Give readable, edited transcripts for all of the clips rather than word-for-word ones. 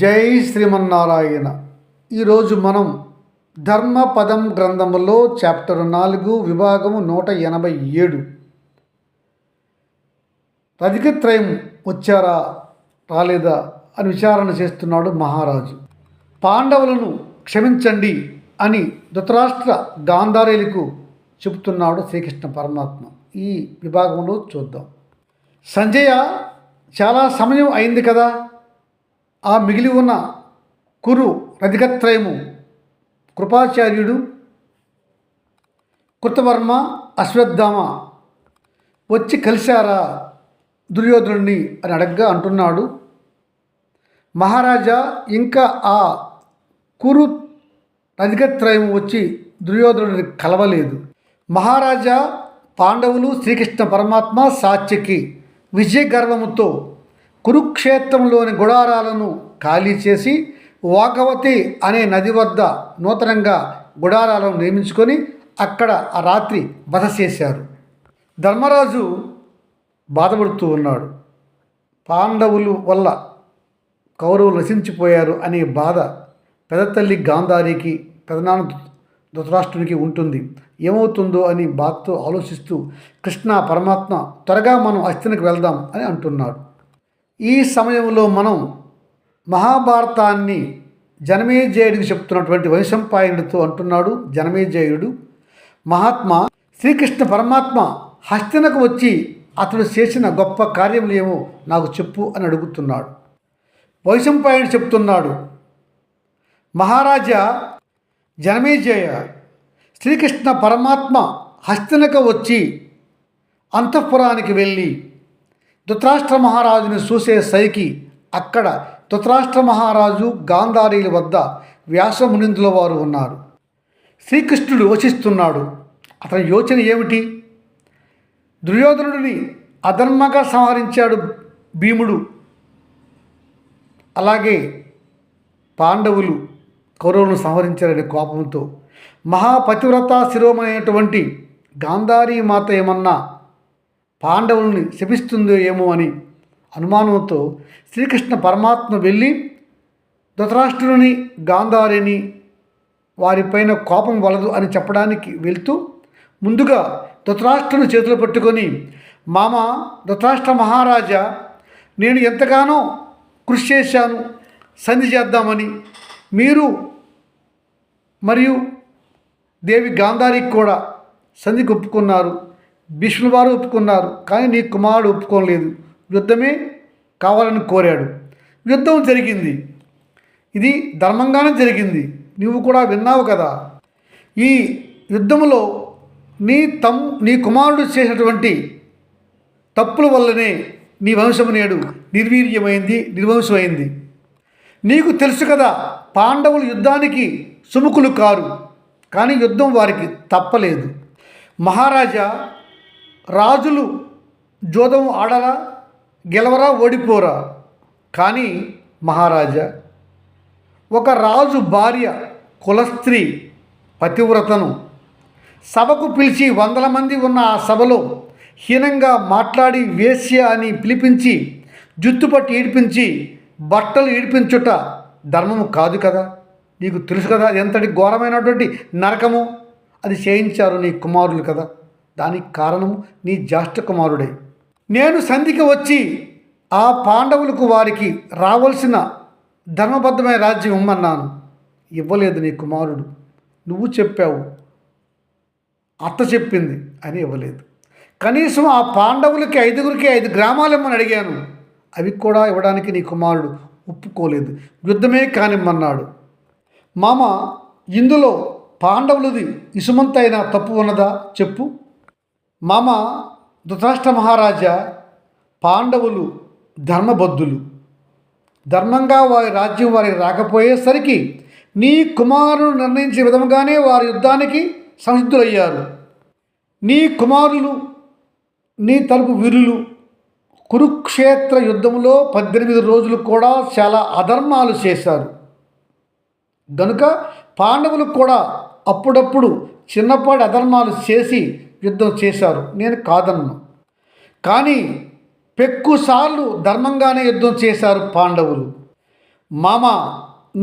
జై శ్రీమన్నారాయణ. ఈరోజు మనం ధర్మపదం గ్రంథములో చాప్టర్ 4 విభాగము 187 రధికత్రయం వచ్చారా రాలేదా అని విచారణ చేస్తున్నాడు మహారాజు. పాండవులను క్షమించండి అని ధృతరాష్ట్ర గాంధారీలకు చెబుతున్నాడు శ్రీకృష్ణ పరమాత్మ. ఈ విభాగంలో చూద్దాం. సంజయ, చాలా సమయం అయింది కదా, ఆ మిగిలి ఉన్న కురు రధికత్రయము కృపాచార్యుడు, కృతవర్మ, అశ్వత్థామ వచ్చి కలిశారా దుర్యోధనుడిని అని అడగ్గా అంటున్నాడు, మహారాజా ఇంకా ఆ కురు రధికత్రయం వచ్చి దుర్యోధనుడిని కలవలేదు. మహారాజా, పాండవులు శ్రీకృష్ణ పరమాత్మ సాత్యకి విజయ గర్వముతో కురుక్షేత్రంలోని గుడారాలను ఖాళీ చేసి వాగవతి అనే నది వద్ద నూతనంగా గుడారాలను నిర్మించుకొని అక్కడ ఆ రాత్రి బస చేశారు. ధర్మరాజు బాధపడుతూ ఉన్నాడు. పాండవులు వల్ల కౌరవులు నశించిపోయారు అనే బాధ పెదతల్లి గాంధారికి, పెదనాన్న ధృతరాష్ట్రునికి ఉంటుంది. ఏమవుతుందో అని బాధతో ఆలోచిస్తూ కృష్ణ పరమాత్మ త్వరగా మనం హస్తినకు వెళ్దాం అని అంటున్నాడు. ఈ సమయంలో మనం మహాభారతాన్ని జనమేజయుడికి చెప్తున్నటువంటి వైశంపాయనుడితో అంటున్నాడు జనమేజయుడు, మహాత్మా, శ్రీకృష్ణ పరమాత్మ హస్తినకు వచ్చి అతడు చేసిన గొప్ప కార్యములు ఏమో నాకు చెప్పు అని అడుగుతున్నాడు. వైశంపాయనుడు చెప్తున్నాడు, మహారాజా జనమేజయ, శ్రీకృష్ణ పరమాత్మ హస్తినకు వచ్చి అంతఃపురానికి వెళ్ళి ధృతరాష్ట్ర మహారాజుని చూసే సైకి అక్కడ ధృతరాష్ట్ర మహారాజు గాంధారీల వద్ద వ్యాసమునిందుల వారు ఉన్నారు. శ్రీకృష్ణుడు వచిస్తున్నాడు. అతని యోచన ఏమిటి? దుర్యోధనుడిని అధర్మంగా సంహరించాడు భీముడు, అలాగే పాండవులు కౌరవులను సంహరించారనే కోపంతో మహాపతివ్రత శిరోమణైనటువంటి గాంధారీ మాత ఏమన్నా పాండవుల్ని శపిస్తుందో ఏమో అని అనుమానంతో శ్రీకృష్ణ పరమాత్మ వెళ్ళి ధృతరాష్ట్రుని, గాంధారిని వారిపైన కోపం వలదు అని చెప్పడానికి వెళ్తూ ముందుగా ధృతరాష్ట్రుని చేతులు పట్టుకొని, మామ ధృతరాష్ట్ర మహారాజా, నేను ఎంతగానో కృషి చేశాను సంధి చేద్దామని. మీరు మరియు దేవి గాంధారికి కూడా సంధికి ఒప్పుకున్నారు, భీష్ముల వారు ఒప్పుకున్నారు, కానీ నీ కుమారుడు ఒప్పుకోలేదు. యుద్ధమే కావాలని కోరాడు. యుద్ధం జరిగింది, ఇది ధర్మంగానే జరిగింది, నువ్వు కూడా విన్నావు కదా. ఈ యుద్ధంలో నీ కుమారుడు చేసినటువంటి తప్పుల వల్లనే నీ వంశము నేడు నిర్వీర్యమైంది, నిర్వంశమైంది. నీకు తెలుసు కదా, పాండవులు యుద్ధానికి సుముఖులు కారు, కానీ యుద్ధం వారికి తప్పలేదు. మహారాజా, రాజులు జోదం ఆడరా, గెలవరా, ఓడిపోరా. కానీ మహారాజా, ఒక రాజు భార్య కులస్త్రీ పతివ్రతను సభకు పిలిచి 100 మంది ఉన్న ఆ సభలో హీనంగా మాట్లాడి వేశ్య అని పిలిపించి జుత్తుపట్టి ఈడ్పించి బట్టలు ఈడ్పించుట ధర్మము కాదు కదా. నీకు తెలుసు కదా ఎంతటి ఘోరమైనటువంటి నరకము అది చేయించారు నీ కుమారులు కదా. దానికి కారణము నీ జ్యేష్ఠ కుమారుడే. నేను సంధికి వచ్చి ఆ పాండవులకు వారికి రావాల్సిన ధర్మబద్ధమైన రాజ్యం ఇమ్మన్నాను, ఇవ్వలేదు నీ కుమారుడు. నువ్వు చెప్పావు, అత్త చెప్పింది అని ఇవ్వలేదు. కనీసం ఆ పాండవులకి 5గురికి 5 గ్రామాలు ఇమ్మని అడిగాను, అవి కూడా ఇవ్వడానికి నీ కుమారుడు ఒప్పుకోలేదు. యుద్ధమే కానిమ్మన్నాడు. మామ, ఇందులో పాండవులది ఇసుమంతైనా తప్పు ఉన్నదా చెప్పు. మామ ధృతరాష్ట్ర మహారాజా, పాండవులు ధర్మబద్ధులు. ధర్మంగా వారి రాజ్యం వారికి రాకపోయేసరికి నీ కుమారుడు నిర్ణయించే విధముగానే వారి యుద్ధానికి సంసిద్ధులయ్యారు. నీ కుమారులు, నీ తరపు వీరులు కురుక్షేత్ర యుద్ధంలో 18 రోజులు కూడా చాలా అధర్మాలు చేశారు. గనుక పాండవులు కూడా అప్పుడప్పుడు చిన్నపాటి అధర్మాలు చేసి యుద్ధం చేశారు, నేను కాదన్ను. కానీ పెక్కుసార్లు ధర్మంగానే యుద్ధం చేశారు పాండవులు. మామ,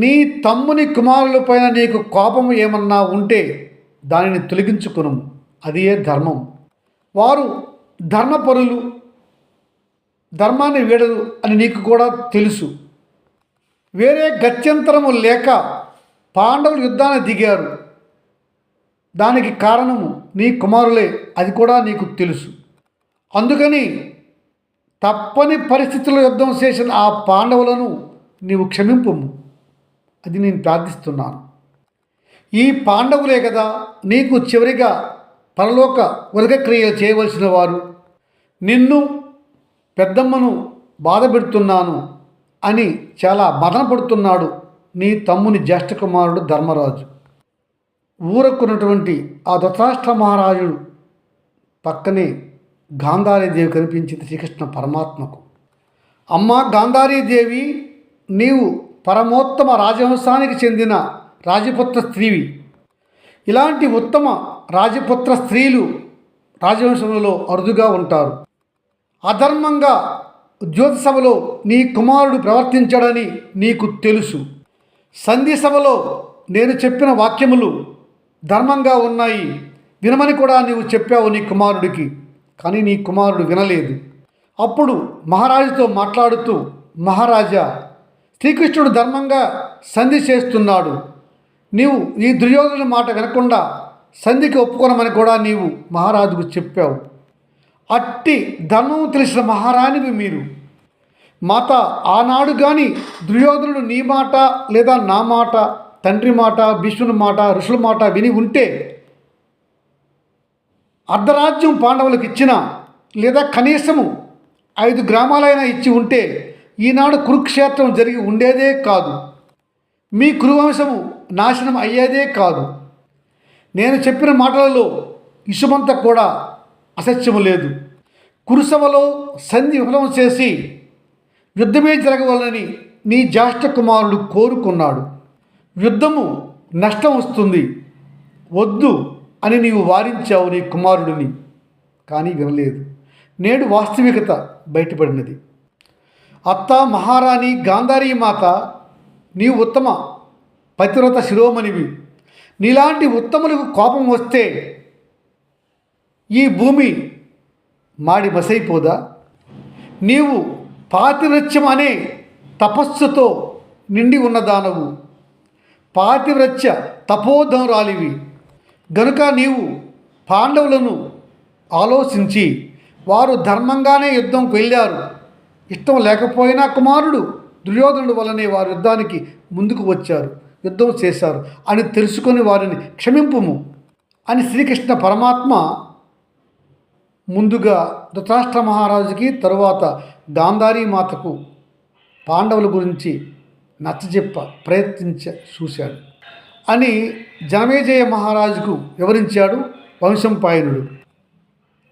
నీ తమ్ముని కుమారులపైన నీకు కోపం ఏమన్నా ఉంటే దానిని తొలగించుకును, అదే ధర్మం. వారు ధర్మపరులు, ధర్మాన్ని వీడరు అని నీకు కూడా తెలుసు. వేరే గత్యంతరము లేక పాండవులు యుద్ధాన్ని దిగారు. దానికి కారణము నీ కుమారులే, అది కూడా నీకు తెలుసు. అందుకని తప్పని పరిస్థితుల్లో యుద్ధం చేసిన ఆ పాండవులను నీవు క్షమింపుము, అది నేను ప్రార్థిస్తున్నాను. ఈ పాండవులే కదా నీకు చివరిగా పరలోక వర్గక్రియలు చేయవలసిన వారు. నిన్ను పెద్దమ్మను బాధ పెడుతున్నాను అని చాలా మదన పడుతున్నాడు నీ తమ్ముని జ్యేష్ఠ కుమారుడు ధర్మరాజు. ఊరక్కున్నటువంటి ఆ ధృతరాష్ట్ర మహారాజుడు పక్కనే గాంధారీదేవి కనిపించింది శ్రీకృష్ణ పరమాత్మకు. అమ్మా గాంధారీదేవి, నీవు పరమోత్తమ రాజవంశానికి చెందిన రాజపుత్ర స్త్రీవి. ఇలాంటి ఉత్తమ రాజపుత్ర స్త్రీలు రాజవంశంలో అరుదుగా ఉంటారు. అధర్మంగా జ్యోతిసభలో నీ కుమారుడు ప్రవర్తించాడని నీకు తెలుసు. సంధి సభలో నేను చెప్పిన వాక్యములు ధర్మంగా ఉన్నాయి, వినమని కూడా నీవు చెప్పావు నీ కుమారుడికి. కానీ నీ కుమారుడు వినలేదు. అప్పుడు మహారాజుతో మాట్లాడుతూ, మహారాజా, శ్రీకృష్ణుడు ధర్మంగా సంధి చేస్తున్నాడు. నీవు ఈ దుర్యోధనుడి మాట వినకుండా సంధికి ఒప్పుకోనమని కూడా నీవు మహారాజుకు చెప్పావు. అట్టి ధర్మం తెలిసిన మహారాణివి మీరు. మాత, ఆనాడు కానీ దుర్యోధనుడు నీ మాట లేదా నా మాట, తండ్రి మాట, భీష్ముని మాట, ఋషుల మాట విని ఉంటే అర్ధరాజ్యం పాండవులకు ఇచ్చిన, లేదా కనీసము 5 గ్రామాలైనా ఇచ్చి ఉంటే ఈనాడు కురుక్షేత్రం జరిగి ఉండేదే కాదు. మీ కురువంశము నాశనం అయ్యేదే కాదు. నేను చెప్పిన మాటలలో ఇసుమంత కూడా అసత్యము లేదు. కురుసభలో సంధి విఫలం చేసి యుద్ధమే జరగవాలని నీ జ్యేష్ఠ కుమారుడు కోరుకున్నాడు. యుద్ధము నష్టం వస్తుంది, వద్దు అని నీవు వారించావు నీ కుమారుడిని. కానీ వినలేదు. నేడు వాస్తవికత బయటపడినది. అత్త మహారాణి గాంధారీ మాత, నీవు ఉత్తమ పతివ్రత శిరోమణివి. నీలాంటి ఉత్తములకు కోపం వస్తే ఈ భూమి మాడి మసైపోదా? నీవు పాతివ్రత్యం అనే తపస్సుతో నిండి ఉన్నదానవు, పాతివ్రత్య తపోధనురాలివి. గనుక నీవు పాండవులను ఆలోచించి, వారు ధర్మంగానే యుద్ధంకు వెళ్ళారు, ఇష్టం లేకపోయినా కుమారుడు దుర్యోధనుడు వల్లనే వారు యుద్ధానికి ముందుకు వచ్చారు, యుద్ధం చేశారు అని తెలుసుకొని వారిని క్షమింపుము అని శ్రీకృష్ణ పరమాత్మ ముందుగా ధృతరాష్ట్ర మహారాజుకి, తరువాత గాంధారీ మాతకు పాండవుల గురించి నచ్చజెప్ప చూశాడు అని జనమేజయ మహారాజుకు వివరించాడు వంశంపాయనుడు.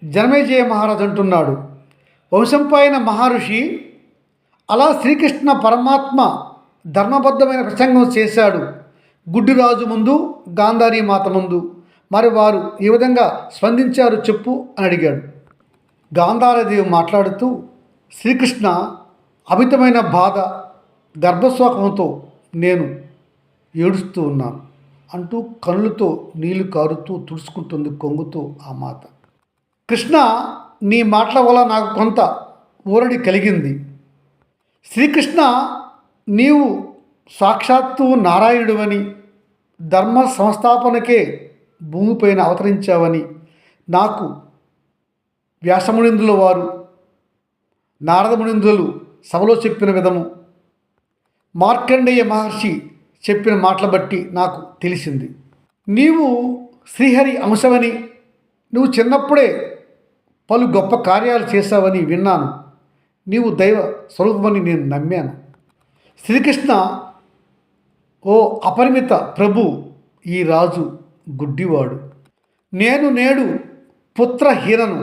జనమేజయ మహారాజు అంటున్నాడు, వంశంపాయన మహర్షి అలా శ్రీకృష్ణ పరమాత్మ ధర్మబద్ధమైన ప్రసంగం చేశాడు గుడ్డిరాజు ముందు, గాంధారీ మాత ముందు. మరి వారు ఈ విధంగా స్పందించారు చెప్పు అని అడిగాడు. గాంధారీదేవి మాట్లాడుతూ, శ్రీకృష్ణ, అమితమైన బాధ, గర్భశోకంతో నేను ఏడుస్తూ ఉన్నాను అంటూ కళ్ళుతో నీళ్లు కారుతూ తుడుచుకుంటుంది కొంగుతూ ఆ మాత. కృష్ణ, నీ మాటల వల్ల నాకు కొంత ఊరడి కలిగింది. శ్రీకృష్ణ, నీవు సాక్షాత్తు నారాయణుడివని, ధర్మ సంస్థాపనకే భూమిపైన అవతరించావని నాకు వ్యాసమునిందుల వారు, నారదమునిందులు సభలో చెప్పిన విధము, మార్కండేయ మహర్షి చెప్పిన మాటల బట్టి నాకు తెలిసింది. నీవు శ్రీహరి అంశవని, నువ్వు చిన్నప్పుడే పలు గొప్ప కార్యాలు చేశావని విన్నాను. నీవు దైవ స్వరూపమని నేను నమ్మాను. శ్రీకృష్ణ, ఓ అపరిమిత ప్రభు, ఈ రాజు గుడ్డివాడు, నేను నేడు పుత్రహీనను.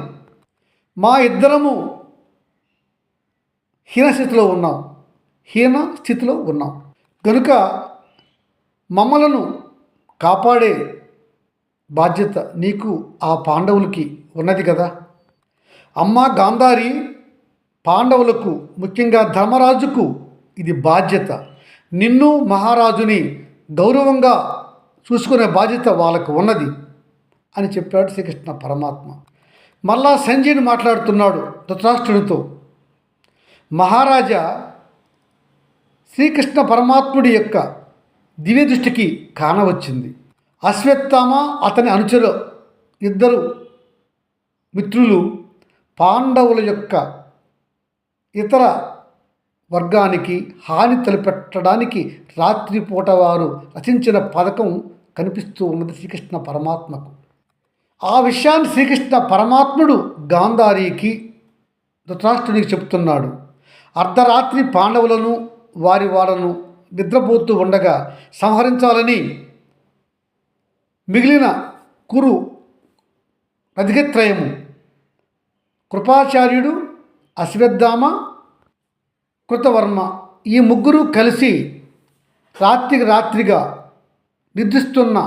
మా ఇద్దరము హీన స్థితిలో ఉన్నాం. కనుక మమ్మలను కాపాడే బాధ్యత నీకు, ఆ పాండవులకి ఉన్నది కదా. అమ్మ గాంధారి, పాండవులకు, ముఖ్యంగా ధర్మరాజుకు ఇది బాధ్యత. నిన్ను మహారాజుని గౌరవంగా చూసుకునే బాధ్యత వాళ్ళకు ఉన్నది అని చెప్పాడు శ్రీకృష్ణ పరమాత్మ. మళ్ళా సంజయుడు మాట్లాడుతున్నాడు ధృతరాష్ట్రునితో. మహారాజా, శ్రీకృష్ణ పరమాత్ముడి యొక్క దివ్య దృష్టికి కానవచ్చింది. అశ్వత్థామ అతని అనుచరు ఇద్దరు మిత్రులు పాండవుల యొక్క ఇతర వర్గానికి హాని తలపెట్టడానికి రాత్రిపూట వారు రచించిన పథకం కనిపిస్తూ ఉన్నది శ్రీకృష్ణ పరమాత్మకు. ఆ విషయాన్ని శ్రీకృష్ణ పరమాత్ముడు గాంధారికి ధృతరాష్ట్రునికి చెప్తున్నాడు. అర్ధరాత్రి పాండవులను వారిను నిద్రపోతూ ఉండగా సంహరించాలని మిగిలిన కురు రథికత్రయము కృపాచార్యుడు, అశ్వత్థామ, కృతవర్మ ఈ ముగ్గురు కలిసి రాత్రిగా నిద్రిస్తున్న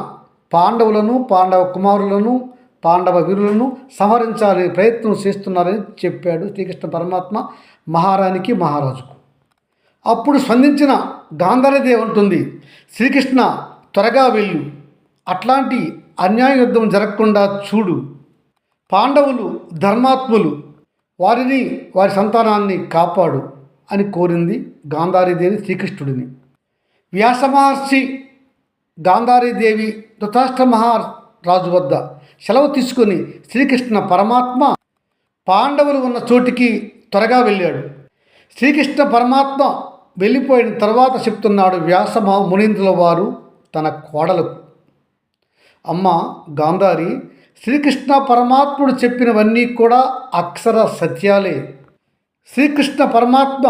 పాండవులను, పాండవ కుమారులను, పాండవ వీరులను సంహరించాలని ప్రయత్నం చేస్తున్నారని చెప్పాడు శ్రీకృష్ణ పరమాత్మ మహారాణికి, మహారాజుకు. అప్పుడు స్పందించిన గాంధారీదేవి అంటుంది, శ్రీకృష్ణ త్వరగా వెళ్ళు, అట్లాంటి అన్యాయ యుద్ధం జరగకుండా చూడు. పాండవులు ధర్మాత్ములు, వారి సంతానాన్ని కాపాడు అని కోరింది గాంధారీదేవి శ్రీకృష్ణుడిని. వ్యాస మహర్షి గాంధారీదేవి ధృతరాష్ట్ర మహారాజు వద్ద సెలవు తీసుకొని శ్రీకృష్ణ పరమాత్మ పాండవులు ఉన్న చోటికి త్వరగా వెళ్ళాడు. శ్రీకృష్ణ పరమాత్మ వెళ్ళిపోయిన తర్వాత చెప్తున్నాడు వ్యాస మునీంద్రుల వారు తన కోడలకు, అమ్మ గాంధారి, శ్రీకృష్ణ పరమాత్ముడు చెప్పినవన్నీ కూడా అక్షర సత్యాలే. శ్రీకృష్ణ పరమాత్మ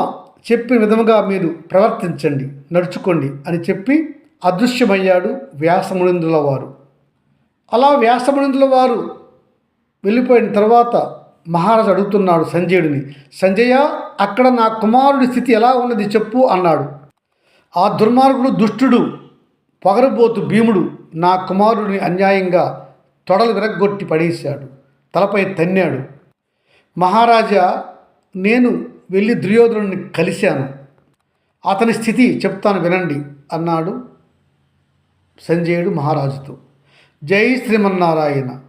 చెప్పిన విధముగా మీరు ప్రవర్తించండి, నడుచుకోండి అని చెప్పి అదృశ్యమయ్యాడు వ్యాసమునీంద్రుల వారు. అలా వ్యాసమునీంద్రుల వారు వెళ్ళిపోయిన తర్వాత మహారాజు అడుగుతున్నాడు సంజయుడిని, సంజయ, అక్కడ నా కుమారుడి స్థితి ఎలా ఉన్నది చెప్పు అన్నాడు. ఆ దుర్మార్గుడు, దుష్టుడు, పొగరబోతు భీముడు నా కుమారుడిని అన్యాయంగా తొడలు విరగ్గొట్టి పడేశాడు, తలపై తన్నాడు. మహారాజా, నేను వెళ్ళి దుర్యోధనుడిని కలిశాను, అతని స్థితి చెప్తాను వినండి అన్నాడు సంజయుడు మహారాజుతో. జై శ్రీమన్నారాయణ.